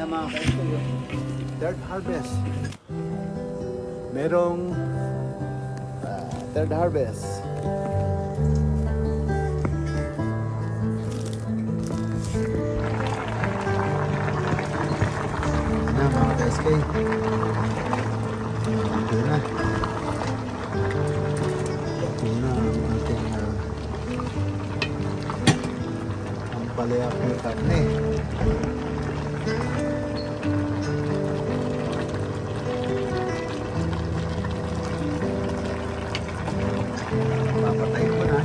Ayan mga ka-SK, third harvest. Merong third harvest. Ayan mga ka-SK. Ito na. Ito na ang ating ampalaya ng karne. Papatayin ko na.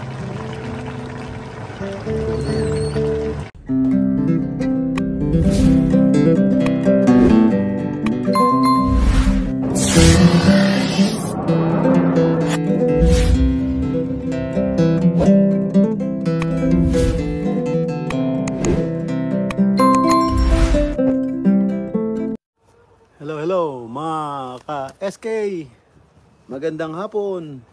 Hello mga ka-SK, magandang hapon.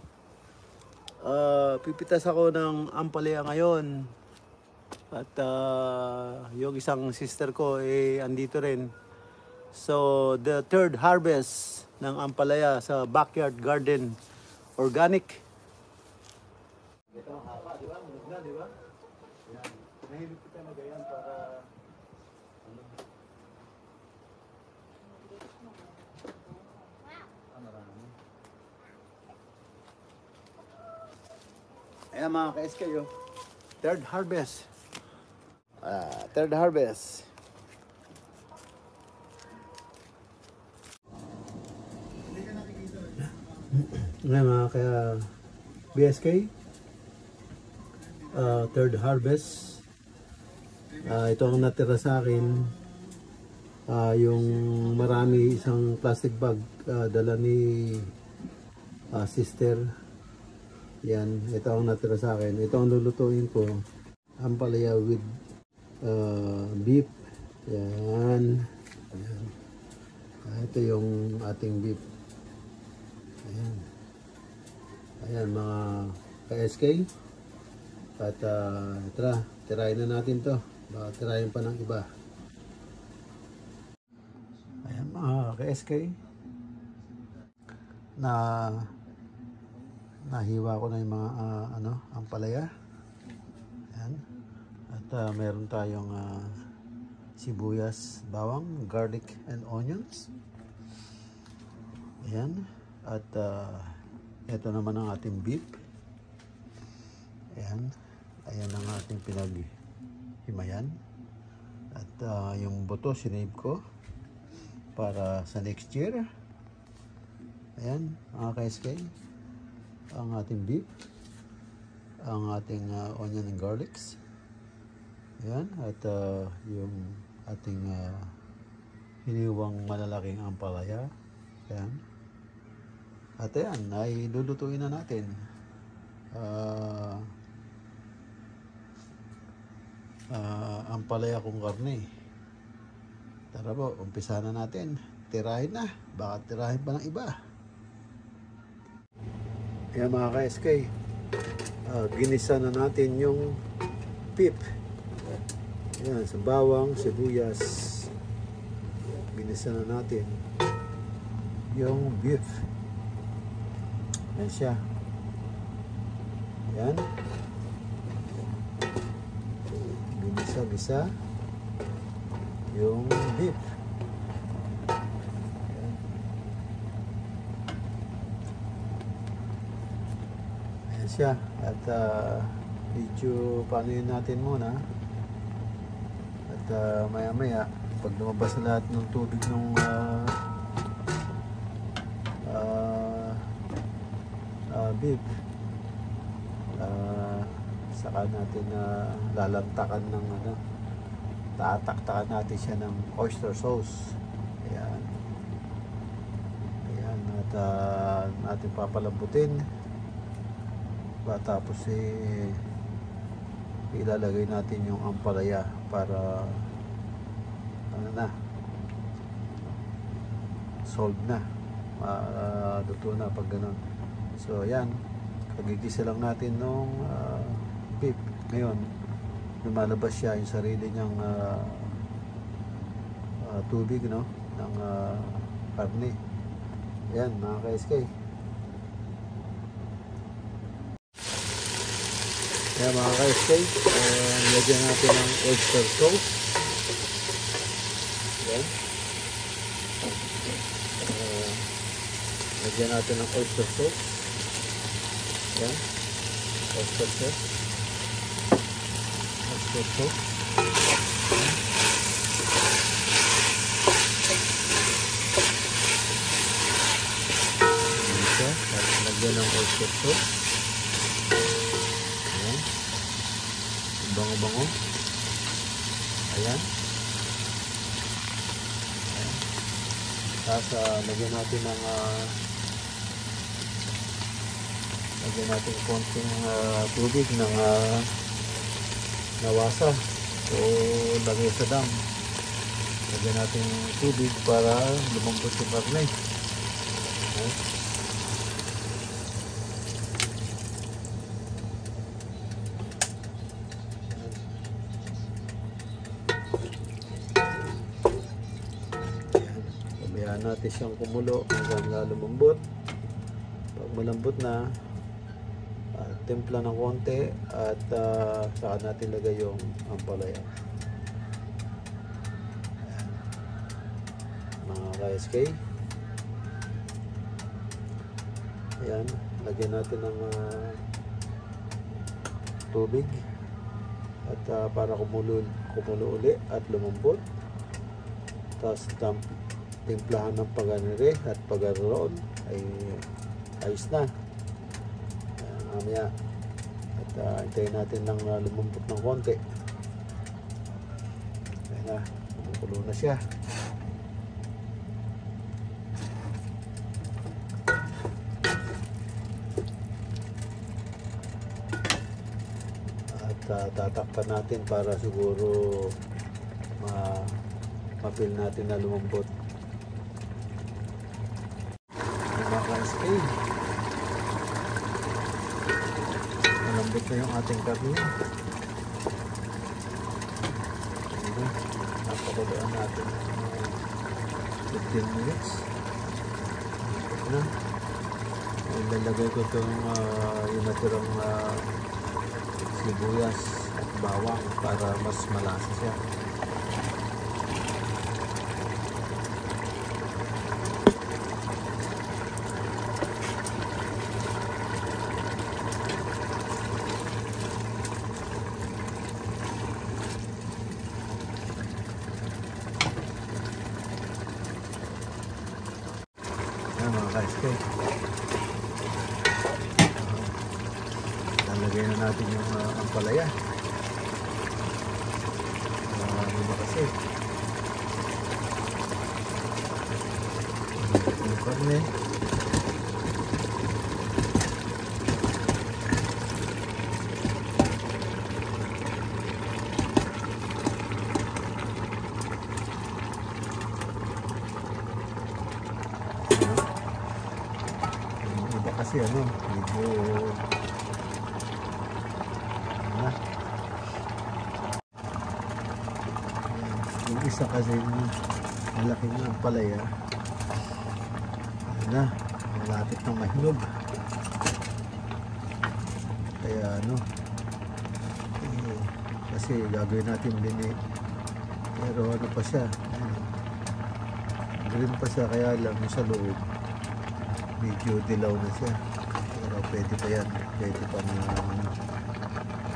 Pipitas ako ng ampalaya ngayon at yung isang sister ko andito rin. So the third harvest ng ampalaya sa backyard garden, organic. Ito ang haba, di ba? Maganda, di ba? Yan. Nahilig ko talaga yan para ayan mga ka-SK, third harvest. Third harvest. Ayan mga ka-BSK, third harvest. Ito ang natira sa akin. Yung marami, isang plastic bag, dala ni sister. Yan, ito ang natira sa akin. Ito ang lulutuin ko. Ampalaya with beef. Yan. Ayan. Ito yung ating beef. Ayan. Ayan mga ka-SK. At tirahin na natin to. Baka tirahin pa ng iba. Ayan mga ka-SK. Nahiwa ko na yung mga ampalaya. Ayan. At meron tayong sibuyas, bawang, garlic and onions. Ayan. At ito naman ang ating beef. Ayan. Ayan ang ating pinaghimayan. At yung buto sinave ko para sa next year. Ayan mga ka-SK, ang ating beef, ang ating onion and garlics. Ayan, at yung ating hiniwang malalaking ampalaya. Ayan. At ayan, ay lulutuin na natin. Ampalaya kong karne. Tara po, umpisa na natin. Tirahin na, baka tirahin pa ng iba. Ayan mga ka-SK, ginisa na natin yung beef. Ayan, sa bawang, sibuyas. Ginisa na natin yung beef. Ayan siya. Ayan. Ginisa-gisa yung beef. Siya at medyo panuin natin muna at maya maya pag lumabas na lahat ng tubig ng beef, saka natin lalantakan ng tataktakan natin siya ng oyster sauce. Ayan. Ayan, at natin papalambutin. Tapos ilalagay natin yung ampalaya para solve na, luto na pag ganun. So yan, kagigisa lang natin nung beef. Ngayon lumalabas siya yung sarili niyang tubig, no, ng karne. Yan mga ka-SK. Yan mga ka-SK, lagyan natin ng oyster sauce. Yan. Lagyan natin ng oyster sauce. Yan. Oyster sauce. Oyster sauce. Yan. Lagyan ng oyster sauce. Yan. Bango-bango. Ayan. Ayan. Tapos lagyan natin ng konting tubig ng nawasa. So lagay sa dam. Lagyan natin tubig para lumambot yung karne. Ayan. Pabayaan natin siyang kumulo hanggang lumambot. Pag malambot na, timpla ng konti at saka natin lagay yung ampalaya. Ayan. Mga ka-SK. Ayan, lagyan natin ng tubig at para kumulo uli at lumambot. Tapos timplahan ng paganire at pagaroon ay ayos na. Mamaya at hintayin natin ng lumambot ng konti. Ayan na, kumukulo na siya. At tatakpan natin para siguro mapil natin na lumambot. Mga ka-SK, malambot na yung ating karne. Napakuluan natin 15 minutes. Na. Ilalagay ko itong yung natirang sibuyas at bawang para mas malasa siya. Mga ka-SK, lalagay na natin yung ampalaya. Lima kasi yung karne. Kasi medyo yung isa kasi malaking ampalaya malapit ng mahinog, kaya kasi gagawin natin bini, pero pa siya, green pa siya, kaya lang sa loob medyo dilaw na siya, pero pwede pa yan, pwede pa na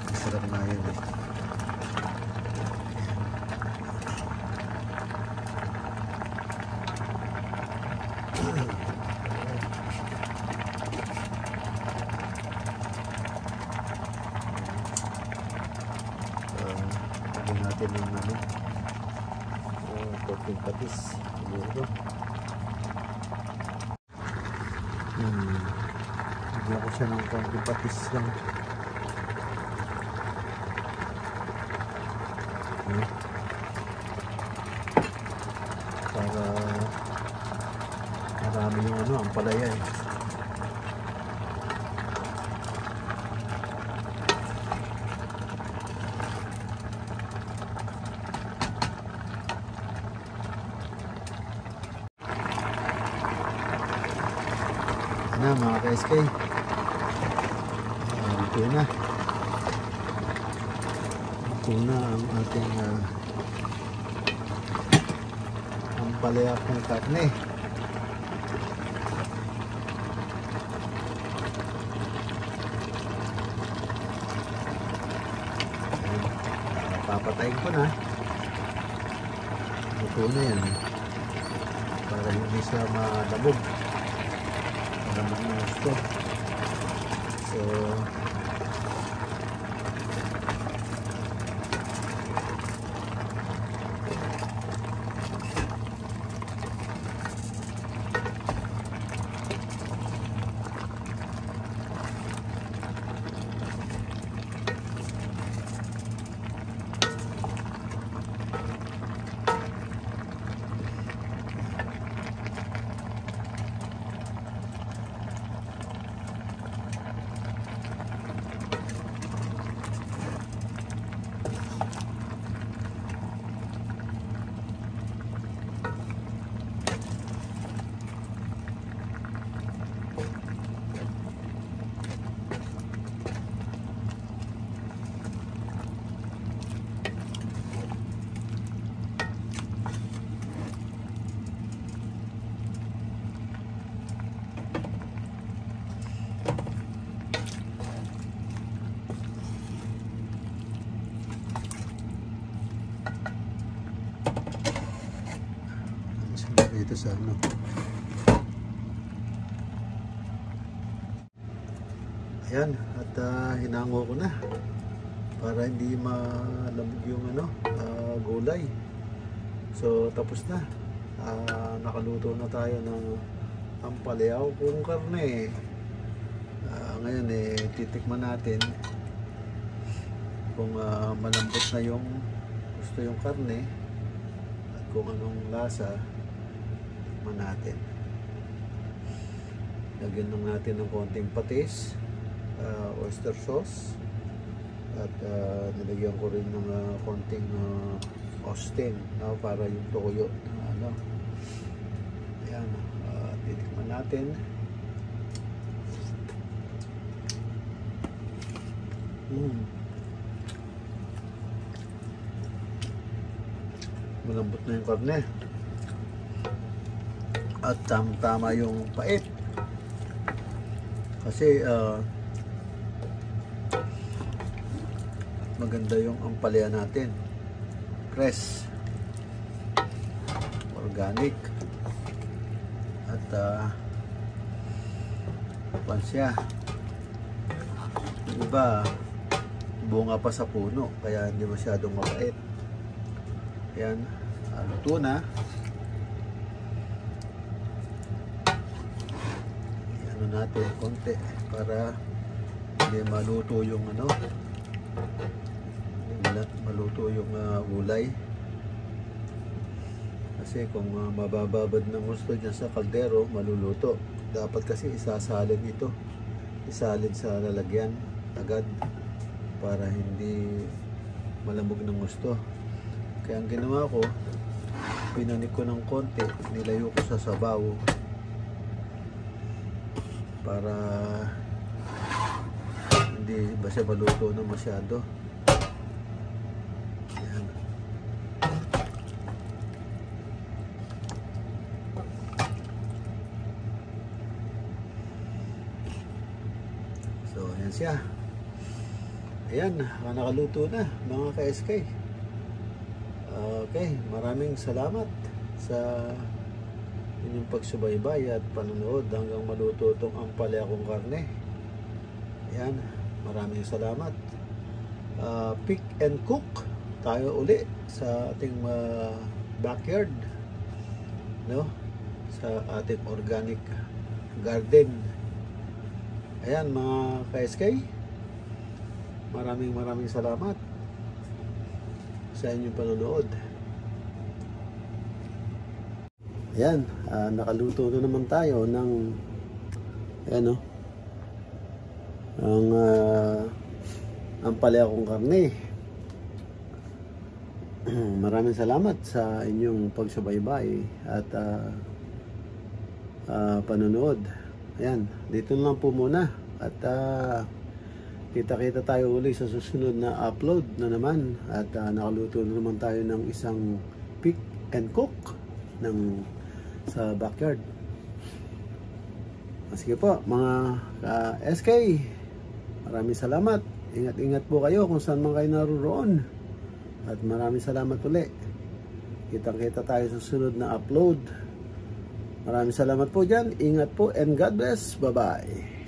masarap na yun lagyan natin ng konting patis siguro. Lagyan ko siya ng konting patis lang. Para marami yung ampalaya Yan na mga ka-SK. Ito na. Ito na ang ating ampalaya kong karne. Papatayin ko na. Ito na yan. Para hindi siya malabog. Para mag-gusto. So, dito sa ano. Ayan, at hinango ko na para hindi malamog yung ano, gulay. So tapos na. Nakaluto na tayo ng ampalaya kung karne. Ngayon titikman natin kung malambot na yung gusto yung karne at kung anong lasa natin. Lagyan lang natin ng konting patis, oyster sauce, at nilagyan ko rin ng konting Austin para yung toyo na ano. Ayan, titikman natin. Malambot na yung karne. At tama yung pait kasi maganda yung ampalaya natin, fresh, organic, at pansya. Yung iba bunga pa sa puno kaya hindi masyadong mapait. Yan, luto na. Natin konti para hindi maluto yung ano, maluto yung gulay, kasi kung mabababad ng gusto dyan sa kaldero maluluto. Dapat kasi isasalin ito, isalin sa lalagyan agad para hindi malamog ng gusto. Kaya ang ginawa ko, pinanik ko ng konti, nilayo ko sa sabaw para hindi ba siya maluto na masyado. Ayan. So ayan siya. Ayan, nakaluto na mga ka-SK. Okay, maraming salamat sa inyong pagsubaybay at panonood hanggang maluto itong ampalaya kong karne. Ayan, maraming salamat. Pick and cook tayo uli sa ating backyard, no? Sa ating organic garden. Ayan mga ka-SK, maraming salamat sa inyong panonood. Ayan, nakaluto na naman tayo ng ayan, ang ampalaya kong karne. Maraming salamat sa inyong pagsubaybay at panonood. Ayan, dito lang po muna. At kita-kita tayo uli sa susunod na upload na naman. At nakaluto na naman tayo ng isang pick and cook sa backyard. Sige po mga SK, maraming salamat. Ingat-ingat po kayo kung saan man kayo naroon. At maraming salamat ulit. Kita-kita tayo sa susunod na upload. Maraming salamat po dyan. Ingat po and God bless. Bye-bye.